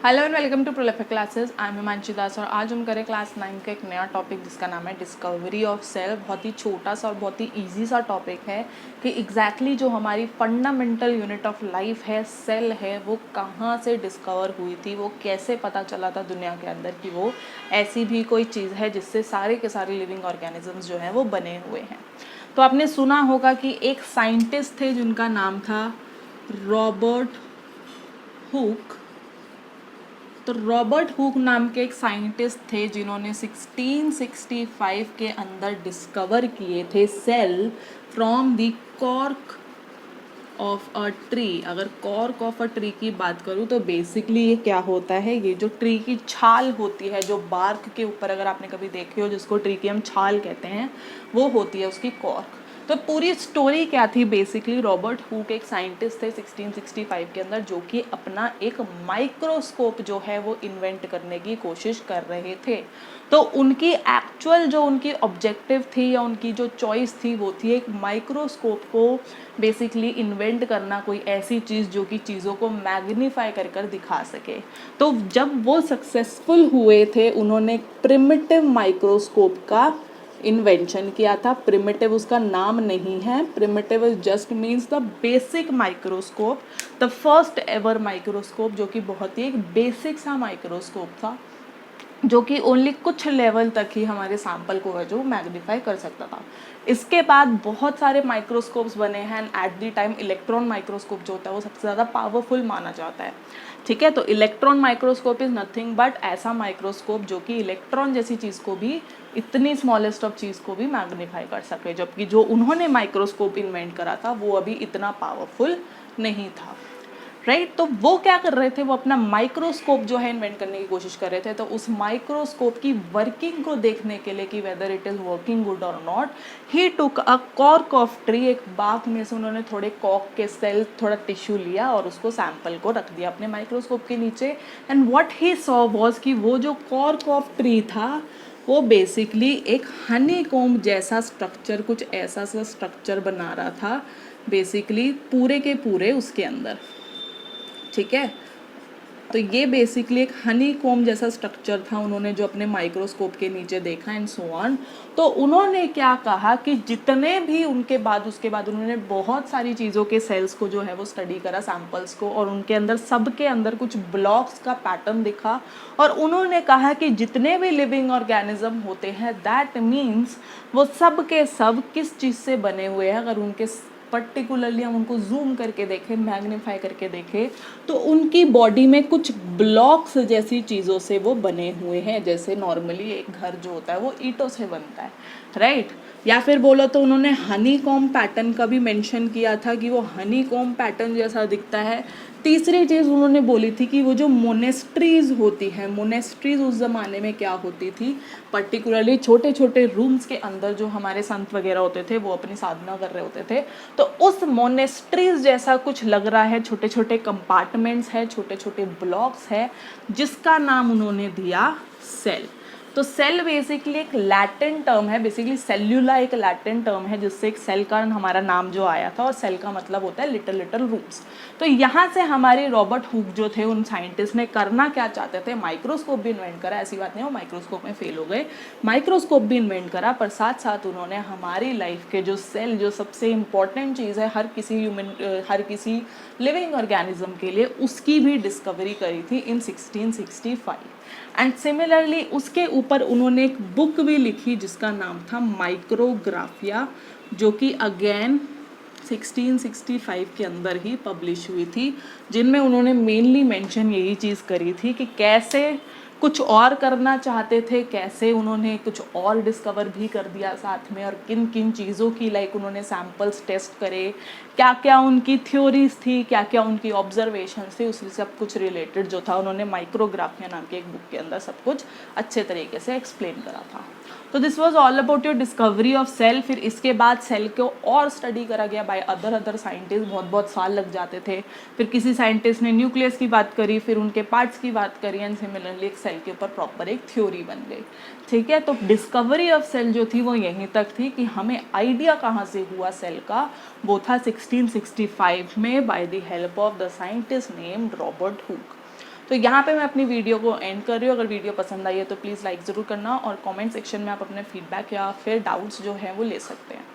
Hello and welcome to prolific classes. I am Himanshi Das और आज हम करें क्लास 9 का एक नया टॉपिक जिसका नाम है डिस्कवरी ऑफ सेल्फ। बहुत ही छोटा सा और बहुत ही इजी सा टॉपिक है कि एग्जैक्टली जो हमारी फंडामेंटल यूनिट ऑफ लाइफ है, सेल है, वो कहाँ से डिस्कवर हुई थी, वो कैसे पता चला था दुनिया के अंदर कि वो ऐसी भी कोई चीज़ है जिससे सारे के सारे लिविंग ऑर्गेनिजम्स जो हैं वो बने हुए हैं। तो आपने सुना होगा कि एक साइंटिस्ट थे जिनका नाम था रॉबर्ट हुक। तो रॉबर्ट हुक नाम के एक साइंटिस्ट थे जिन्होंने 1665 के अंदर डिस्कवर किए थे cell from the cork of a tree. अगर कॉर्क ऑफ अ ट्री की बात करूँ तो बेसिकली ये क्या होता है, ये जो ट्री की छाल होती है, जो बार्क के ऊपर अगर आपने कभी देखी हो जिसको ट्री की हम छाल कहते हैं, वो होती है उसकी कॉर्क। तो पूरी स्टोरी क्या थी, बेसिकली रॉबर्ट हुक एक साइंटिस्ट थे 1665 के अंदर जो कि अपना एक माइक्रोस्कोप जो है वो इन्वेंट करने की कोशिश कर रहे थे। तो उनकी एक्चुअल जो उनकी ऑब्जेक्टिव थी या उनकी जो चॉइस थी वो थी एक माइक्रोस्कोप को बेसिकली इन्वेंट करना, कोई ऐसी चीज़ जो कि चीज़ों को मैग्नीफाई कर कर दिखा सके। तो जब वो सक्सेसफुल हुए थे उन्होंने प्रिमिटिव माइक्रोस्कोप का इन्वेंशन किया था। प्रिमिटिव उसका नाम नहीं है, primitive just means the basic microscope, the first ever microscope, जो कि बहुत ही एक बेसिक सा माइक्रोस्कोप था जो कि ओनली कुछ लेवल तक ही हमारे सैंपल को है जो मैग्नीफाई कर सकता था। इसके बाद बहुत सारे माइक्रोस्कोप्स बने हैं and at the time electron microscope जो होता है वो सबसे ज़्यादा पावरफुल माना जाता है। ठीक है, तो electron microscope is nothing but ऐसा माइक्रोस्कोप जो कि इलेक्ट्रॉन जैसी चीज़ को भी, इतनी स्मॉलेस्ट ऑफ चीज़ को भी मैग्नीफाई कर सके, जबकि जो उन्होंने माइक्रोस्कोप इन्वेंट करा था वो अभी इतना पावरफुल नहीं था। राइट, तो वो क्या कर रहे थे, वो अपना माइक्रोस्कोप जो है इन्वेंट करने की कोशिश कर रहे थे। तो उस माइक्रोस्कोप की वर्किंग को देखने के लिए कि whether it is working good और not, he took a cork off tree. एक बाग में से उन्होंने थोड़े कॉर्क के सेल, थोड़ा टिश्यू लिया और उसको सैंपल को रख दिया अपने माइक्रोस्कोप के नीचे। And what he saw was कि वो जो कॉर्क ऑफ ट्री था वो बेसिकली एक हनी कोम्ब जैसा स्ट्रक्चर, कुछ ऐसा सा स्ट्रक्चर बना रहा था बेसिकली पूरे के पूरे उसके अंदर। ठीक है, तो ये बेसिकली एक हनी कोम जैसा स्ट्रक्चर था उन्होंने जो अपने माइक्रोस्कोप के नीचे देखा एंड सो ऑन। तो उन्होंने क्या कहा कि जितने भी उनके बाद, उसके बाद उन्होंने बहुत सारी चीज़ों के सेल्स को जो है वो स्टडी करा, सैंपल्स को, और उनके अंदर, सबके अंदर कुछ ब्लॉक्स का पैटर्न दिखा। और उन्होंने कहा कि जितने भी लिविंग ऑर्गेनिज्म होते हैं दैट मीन्स वो सब के सब किस चीज़ से बने हुए हैं। अगर उनके पर्टिकुलरली हम उनको जूम करके देखें, मैग्नीफाई करके देखें, तो उनकी बॉडी में कुछ ब्लॉक्स जैसी चीज़ों से वो बने हुए हैं। जैसे नॉर्मली एक घर जो होता है वो ईंटों से बनता है, राइट। या फिर बोलो तो उन्होंने हनी कॉम पैटर्न का भी मेंशन किया था कि वो हनी कॉम पैटर्न जैसा दिखता है। तीसरी चीज़ उन्होंने बोली थी कि वो जो मोनेस्ट्रीज होती हैं, मोनेस्ट्रीज उस ज़माने में क्या होती थी, पर्टिकुलरली छोटे छोटे रूम्स के अंदर जो हमारे संत वगैरह होते थे वो अपनी साधना कर रहे होते थे, तो उस मोनेस्ट्रीज जैसा कुछ लग रहा है, छोटे छोटे कंपार्टमेंट्स है, छोटे छोटे ब्लॉक्स है, जिसका नाम उन्होंने दिया सेल। तो सेल बेसिकली एक लैटिन टर्म है, बेसिकली सेल्यूला एक लैटिन टर्म है जिससे एक सेल का हमारा नाम जो आया था, और सेल का मतलब होता है लिटिल लिटिल रूम्स। तो यहाँ से हमारे रॉबर्ट हुक जो थे, उन साइंटिस्ट ने करना क्या चाहते थे, माइक्रोस्कोप भी इन्वेंट करा, ऐसी बात नहीं वो माइक्रोस्कोप में फेल हो गए, माइक्रोस्कोप भी इन्वेंट करा, पर साथ साथ उन्होंने हमारी लाइफ के जो सेल, जो सबसे इम्पॉर्टेंट चीज़ है हर किसी हर किसी लिविंग ऑर्गेनिज्म के लिए, उसकी भी डिस्कवरी करी थी इन 1665। एंड सिमिलरली उसके ऊपर उन्होंने एक बुक भी लिखी जिसका नाम था माइक्रोग्राफिया, जो कि अगेन 1665 के अंदर ही पब्लिश हुई थी, जिनमें उन्होंने मेनली मेंशन यही चीज़ करी थी कि कैसे कुछ और करना चाहते थे, कैसे उन्होंने कुछ और डिस्कवर भी कर दिया साथ में, और किन किन चीज़ों की लाइक उन्होंने सैम्पल्स टेस्ट करे, क्या क्या उनकी थ्योरीज थी, क्या क्या उनकी ऑब्जर्वेशंस थी, उससे सब कुछ रिलेटेड जो था उन्होंने माइक्रोग्राफिया नाम की एक बुक के अंदर सब कुछ अच्छे तरीके से एक्सप्लेन करा था। तो this was all about your discovery of cell. फिर इसके बाद सेल को और स्टडी करा गया बाय अदर साइंटिस्ट, बहुत बहुत साल लग जाते थे। फिर किसी साइंटिस्ट ने न्यूक्लियस की बात करी, फिर उनके पार्ट्स की बात करी, एंड सिमिलरली एक सेल के ऊपर प्रॉपर एक थ्योरी बन गई। ठीक है, तो डिस्कवरी ऑफ सेल जो थी वो यहीं तक थी कि हमें आइडिया कहाँ से हुआ सेल का, वो था 1665 में by the help of the scientist named Robert Hooke. तो यहाँ पे मैं अपनी वीडियो को एंड कर रही हूँ। अगर वीडियो पसंद आई है तो प्लीज़ लाइक ज़रूर करना और कमेंट सेक्शन में आप अपने फीडबैक या फिर डाउट्स जो हैं वो ले सकते हैं।